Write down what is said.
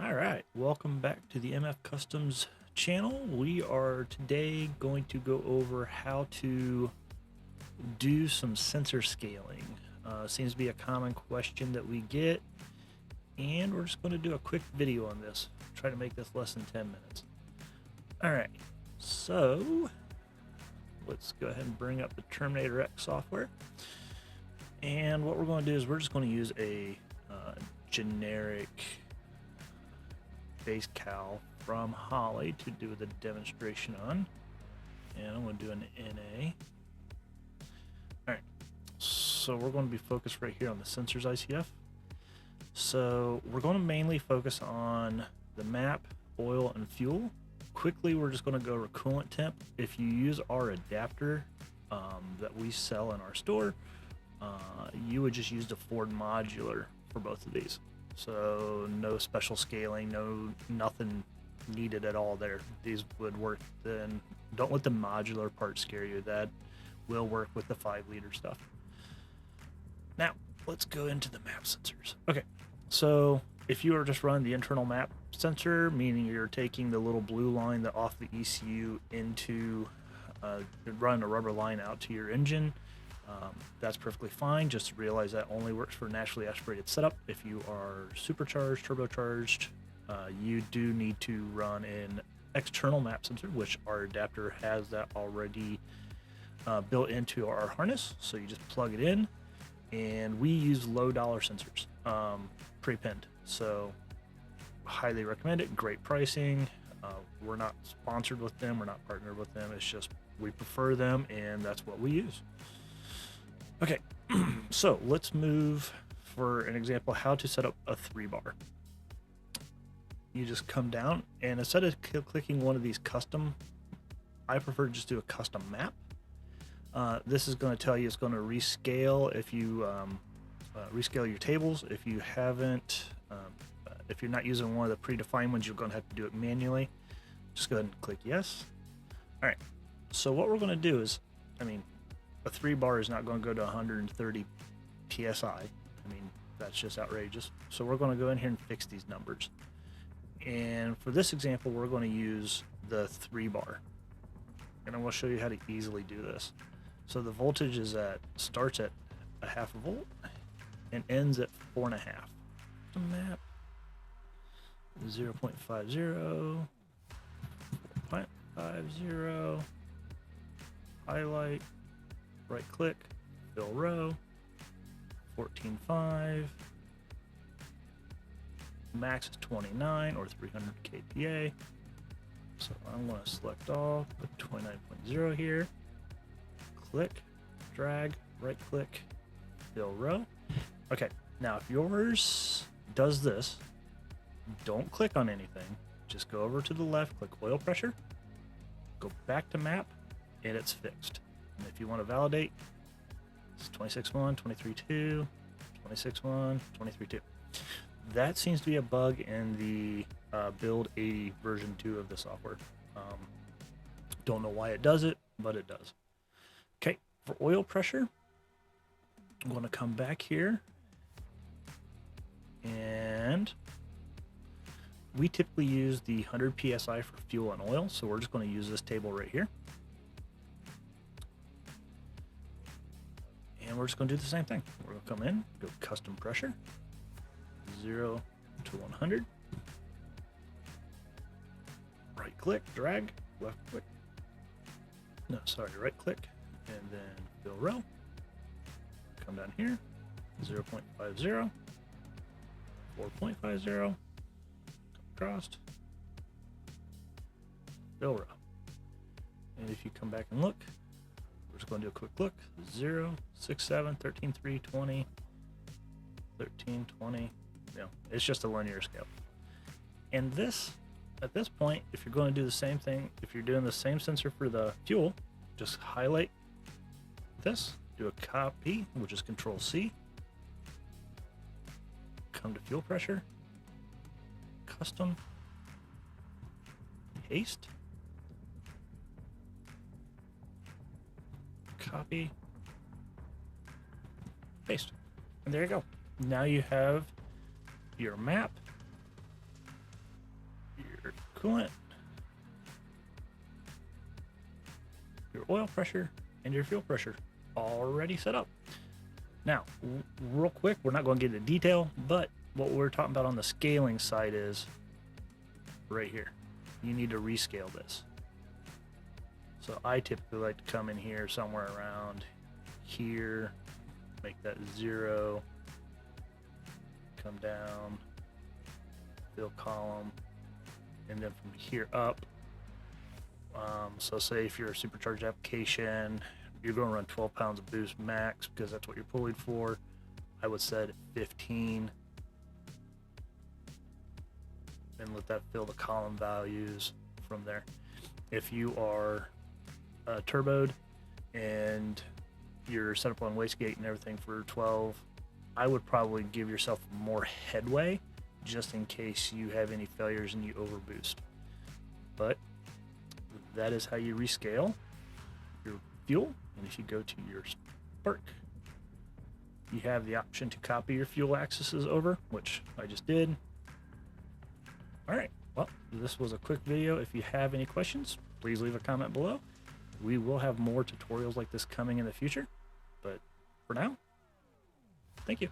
All right, welcome back to the MF Customs channel. We are today going to go over how to do some sensor scaling. Seems to be a common question that we get, and we're just going to do a quick video on this. Try to make this less than 10 minutes. All right, so let's go ahead and bring up the Terminator X software. And what we're going to do is we're just going to use a generic base cal from Holley to do the demonstration on, and I'm going to do an NA. Alright, so we're going to be focused right here on the sensors ICF. So we're going to mainly focus on the map, oil, and fuel. Quickly, we're just going to go over coolant temp. If you use our adapter that we sell in our store, you would just use the Ford modular for both of these. So no special scaling, nothing needed at all there. These would work. Then don't let the modular part scare you. That will work with the 5-liter stuff. Now let's go into the map sensors. Okay, so if you are just running the internal map sensor, meaning you're taking the little blue line that off the ECU into running a rubber line out to your engine, that's perfectly fine. Just realize that only works for naturally aspirated setup. If you are supercharged, turbocharged, you do need to run an external map sensor, which our adapter has that already built into our harness. So you just plug it in, and we use low-dollar sensors, pre-pinned. So highly recommend it. Great pricing. We're not sponsored with them. We're not partnered with them. It's just we prefer them, and that's what we use. Okay, so let's move for an example how to set up a 3-bar. You just come down, and instead of clicking one of these custom, I prefer to just do a custom map. This is going to tell you it's going to rescale if you rescale your tables. If you haven't, if you're not using one of the predefined ones, you're going to have to do it manually. Just go ahead and click yes. All right, so what we're going to do is, a 3-bar is not going to go to 130 PSI. That's just outrageous. So we're going to go in here and fix these numbers. And for this example, we're going to use the 3-bar. And I'm going to show you how to easily do this. So the voltage starts at a 0.5 volt and ends at 4.5. The map 0.50, 4.50, highlight, right click, fill row, 14.5, max is 29 or 300 kPa. So I'm going to select all, put 29.0 here, click, drag, right click, fill row. Okay, now if yours does this, don't click on anything, just go over to the left, click oil pressure, go back to map, and it's fixed. And if you want to validate, it's 26.1, 23.2, 26.1, 23.2. That seems to be a bug in the build 80 version 2 of the software. Don't know why it does it, but it does. Okay, for oil pressure, I'm going to come back here, and we typically use the 100 PSI for fuel and oil, so we're just going to use this table right here. And we're just going to do the same thing. We're going to come in, go custom pressure, 0 to 100. Right click, drag, left click. No, sorry, right click, and then fill row. Come down here, 0.50, 4.50, come across, fill row. And if you come back and look, we're just going to do a quick look. 0, 6, 7, 13, 3, 20, 13, 20. It's just a linear scale. And this, at this point, if you're going to do the same thing, if you're doing the same sensor for the fuel, just highlight this, do a copy, which is Control C, come to fuel pressure, custom, paste, copy, paste, and there you go. Now you have your map, coolant, your oil pressure, and your fuel pressure already set up. Now, real quick, we're not going to get into detail, but what we're talking about on the scaling side is right here. You need to rescale this. So I typically like to come in here somewhere around here, make that 0, come down, fill column, and then from here up. So say if you're a supercharged application, you're going to run 12 pounds of boost max because that's what you're pulling for. I would set 15 and let that fill the column values from there. If you are turboed and you're set up on wastegate and everything for 12, I would probably give yourself more headway just in case you have any failures and you overboost. But that is how you rescale your fuel. And if you go to your spark, you have the option to copy your fuel axes over, which I just did. All right, well, this was a quick video. If you have any questions, please leave a comment below. We will have more tutorials like this coming in the future, but for now, thank you.